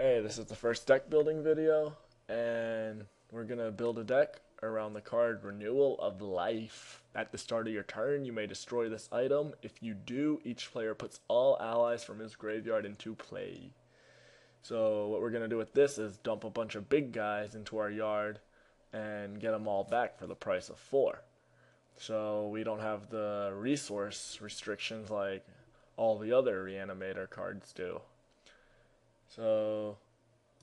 Hey, this is the first deck building video, and we're gonna build a deck around the card Renewal of Life. At the start of your turn, you may destroy this item. If you do, each player puts all allies from his graveyard into play. So what we're gonna do with this is dump a bunch of big guys into our yard and get them all back for the price of 4. So we don't have the resource restrictions like all the other Reanimator cards do. So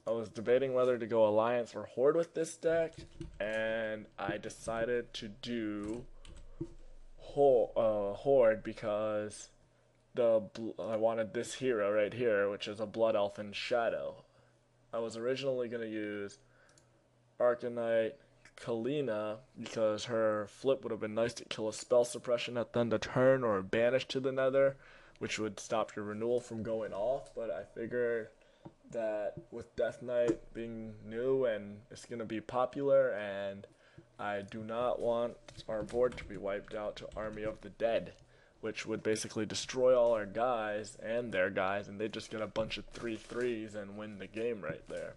I was debating whether to go Alliance or Horde with this deck, and I decided to do Horde because I wanted this hero right here, which is a Blood Elf in Shadow. I was originally going to use Arcanite Kalina because her flip would have been nice to kill a spell suppression at the end of turn or a banish to the nether, which would stop your renewal from going off, but I figured that with Death Knight being new and it's going to be popular, and I do not want our board to be wiped out to Army of the Dead, which would basically destroy all our guys and their guys, and they just get a bunch of 3/3s and win the game right there.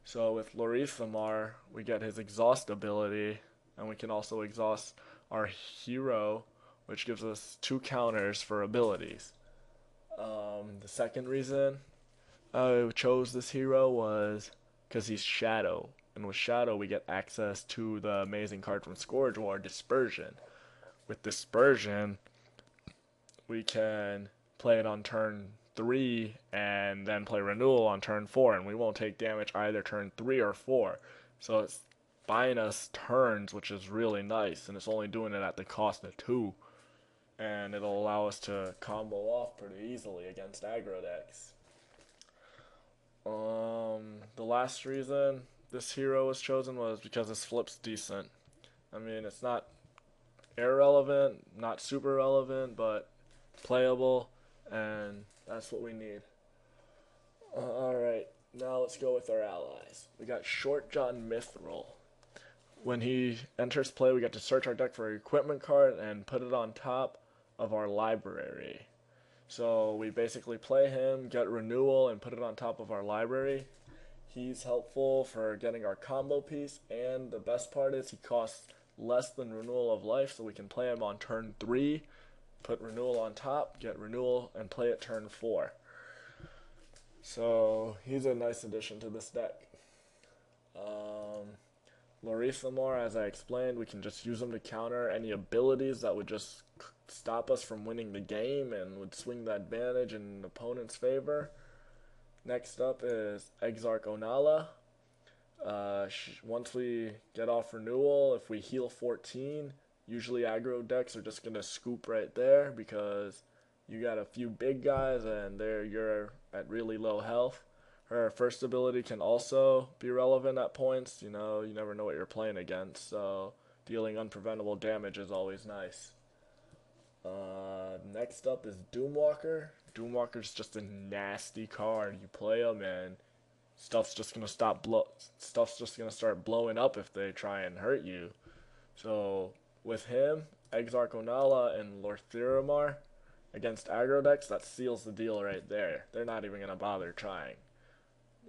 So with Lorithamar, we get his exhaust ability, and we can also exhaust our hero, which gives us 2 counters for abilities. The second reason I chose this hero was because he's Shadow, and with Shadow we get access to the amazing card from Scourge War, Dispersion. With Dispersion, we can play it on turn 3 and then play Renewal on turn 4, and we won't take damage either turn 3 or 4. So it's buying us turns, which is really nice, and it's only doing it at the cost of 2. And it'll allow us to combo off pretty easily against aggro decks. The last reason this hero was chosen was because his flip's decent. I mean, it's not irrelevant, not super relevant, but playable, and that's what we need. Alright, now let's go with our allies. We got Short John Mithril. When he enters play, we get to search our deck for an equipment card and put it on top of our library. So we basically play him, get Renewal, and put it on top of our library. He's helpful for getting our combo piece, and the best part is he costs less than Renewal of Life, so we can play him on turn 3, put Renewal on top, get Renewal, and play it turn 4. So he's a nice addition to this deck. Lorithamar, as I explained, we can just use him to counter any abilities that would just stop us from winning the game and would swing the advantage in an opponent's favor. Next up is Exarch Onala. Once we get off Renewal, if we heal 14, usually aggro decks are just going to scoop right there because you got a few big guys and you're at really low health. Her first ability can also be relevant at points. You know, you never know what you're playing against, so dealing unpreventable damage is always nice. Next up is Doomwalker. Doomwalker's just a nasty card. You play him and stuff's just gonna start blowing up if they try and hurt you. So with him, Exarch Onala and Lorithamar against aggro decks, that seals the deal right there. They're not even gonna bother trying.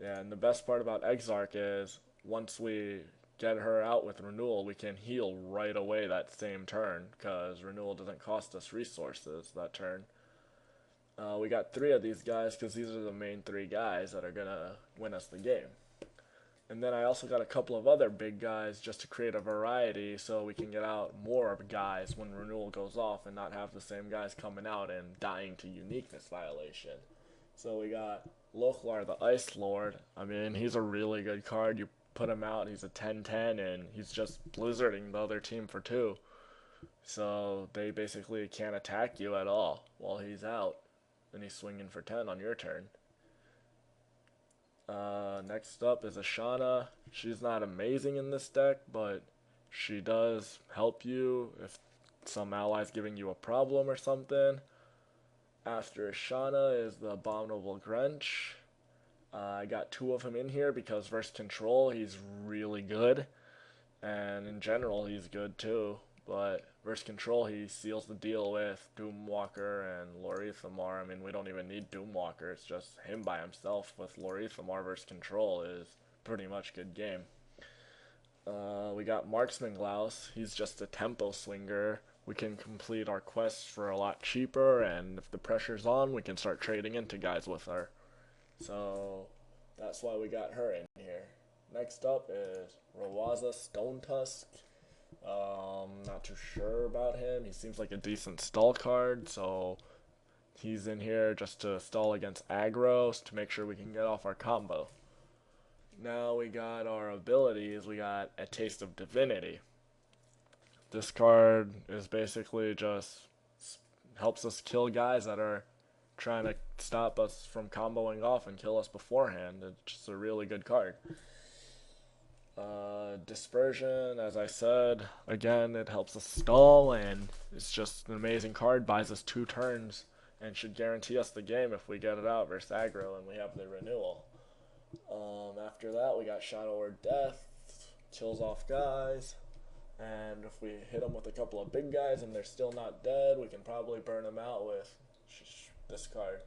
Yeah, and the best part about Exarch is once we get her out with Renewal, we can heal right away that same turn because Renewal doesn't cost us resources that turn. We got 3 of these guys because these are the main 3 guys that are going to win us the game. And then I also got a couple of other big guys just to create a variety so we can get out more guys when Renewal goes off and not have the same guys coming out and dying to uniqueness violation. So we got Lochlar, the Ice Lord. I mean, he's a really good card. You put him out, he's a 10/10, and he's just blizzarding the other team for 2. So they basically can't attack you at all while he's out. And he's swinging for 10 on your turn. Next up is Ashana. She's not amazing in this deck, but she does help you if some ally's giving you a problem or something. After Ashana is the Abominable Grench. I got 2 of him in here because versus control he's really good, and in general he's good too, but versus control he seals the deal with Doomwalker and Lorethamar. I mean, we don't even need Doomwalker, it's just him by himself with Lorethamar versus control is pretty much good game. We got Marksman Glaus, he's just a tempo swinger. We can complete our quests for a lot cheaper, and if the pressure's on, we can start trading into guys with her. So that's why we got her in here. Next up is Rawaza Stone Tusk. Not too sure about him. He seems like a decent stall card, so he's in here just to stall against aggros to make sure we can get off our combo. Now we got our abilities. We got a Taste of Divinity. This card is basically just helps us kill guys that are trying to stop us from comboing off and kill us beforehand. It's just a really good card. Dispersion, as I said, again, it helps us stall, and it's just an amazing card. Buys us 2 turns and should guarantee us the game if we get it out versus aggro and we have the renewal. After that, we got Shadow or Death, kills off guys, and if we hit them with a couple of big guys and they're still not dead, we can probably burn them out with this card.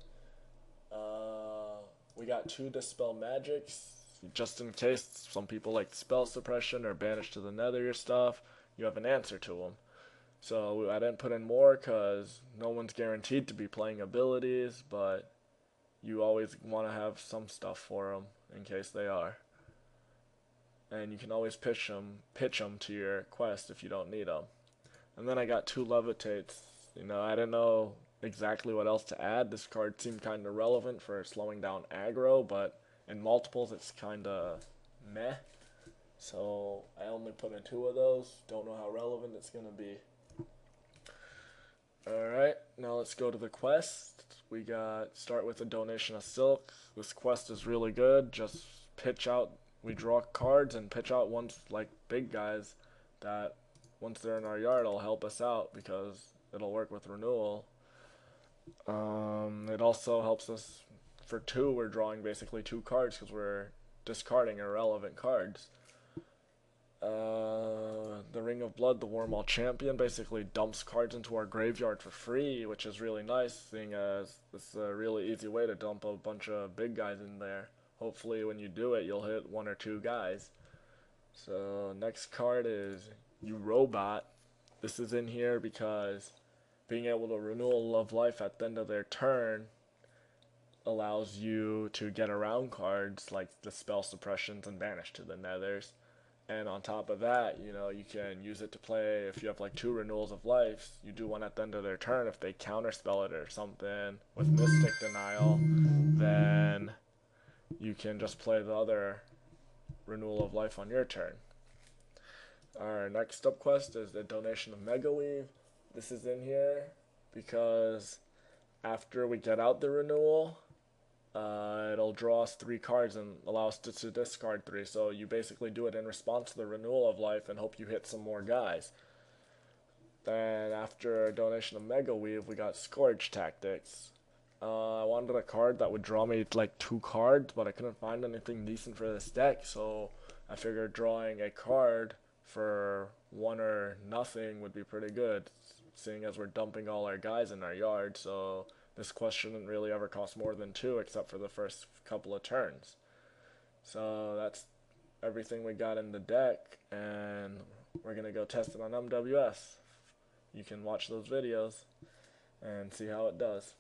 We got 2 Dispel Magics, just in case some people like spell suppression or banish to the nether stuff, you have an answer to them. So I didn't put in more because no one's guaranteed to be playing abilities, but you always want to have some stuff for them in case they are. And you can always pitch them to your quest if you don't need them. And then I got 2 Levitates. You know, I didn't know exactly what else to add. This card seemed kind of relevant for slowing down aggro, but in multiples it's kind of meh. So I only put in 2 of those. Don't know how relevant it's going to be. Alright, now let's go to the quest. We got start with a Donation of Silk. This quest is really good. Just pitch out, we draw cards and pitch out ones like big guys that once they're in our yard will help us out because it'll work with renewal. It also helps us for 2, we're drawing basically 2 cards because we're discarding irrelevant cards. The Ring of Blood, the Wormall Champion, basically dumps cards into our graveyard for free, which is really nice, seeing as it's a really easy way to dump a bunch of big guys in there. Hopefully when you do it, you'll hit 1 or 2 guys. So next card is You Robot. This is in here because being able to Renewal of Life at the end of their turn allows you to get around cards like the spell suppressions and banish to the nethers. And on top of that, you know, you can use it to play, if you have like 2 Renewals of Life, you do one at the end of their turn. If they counterspell it or something with Mystic Denial, then you can just play the other Renewal of Life on your turn. Our next up quest is the Donation of Megaweave. This is in here because after we get out the renewal, it'll draw us 3 cards and allow us to discard 3. So you basically do it in response to the Renewal of Life and hope you hit some more guys. Then after Donation of Megaweave, we got Scourge Tactics. I wanted a card that would draw me like 2 cards, but I couldn't find anything decent for this deck, so I figured drawing a card for 1 or nothing would be pretty good, seeing as we're dumping all our guys in our yard. So this quest shouldn't really ever cost more than 2 except for the first couple of turns. So that's everything we got in the deck, and we're going to go test it on MWS. You can watch those videos and see how it does.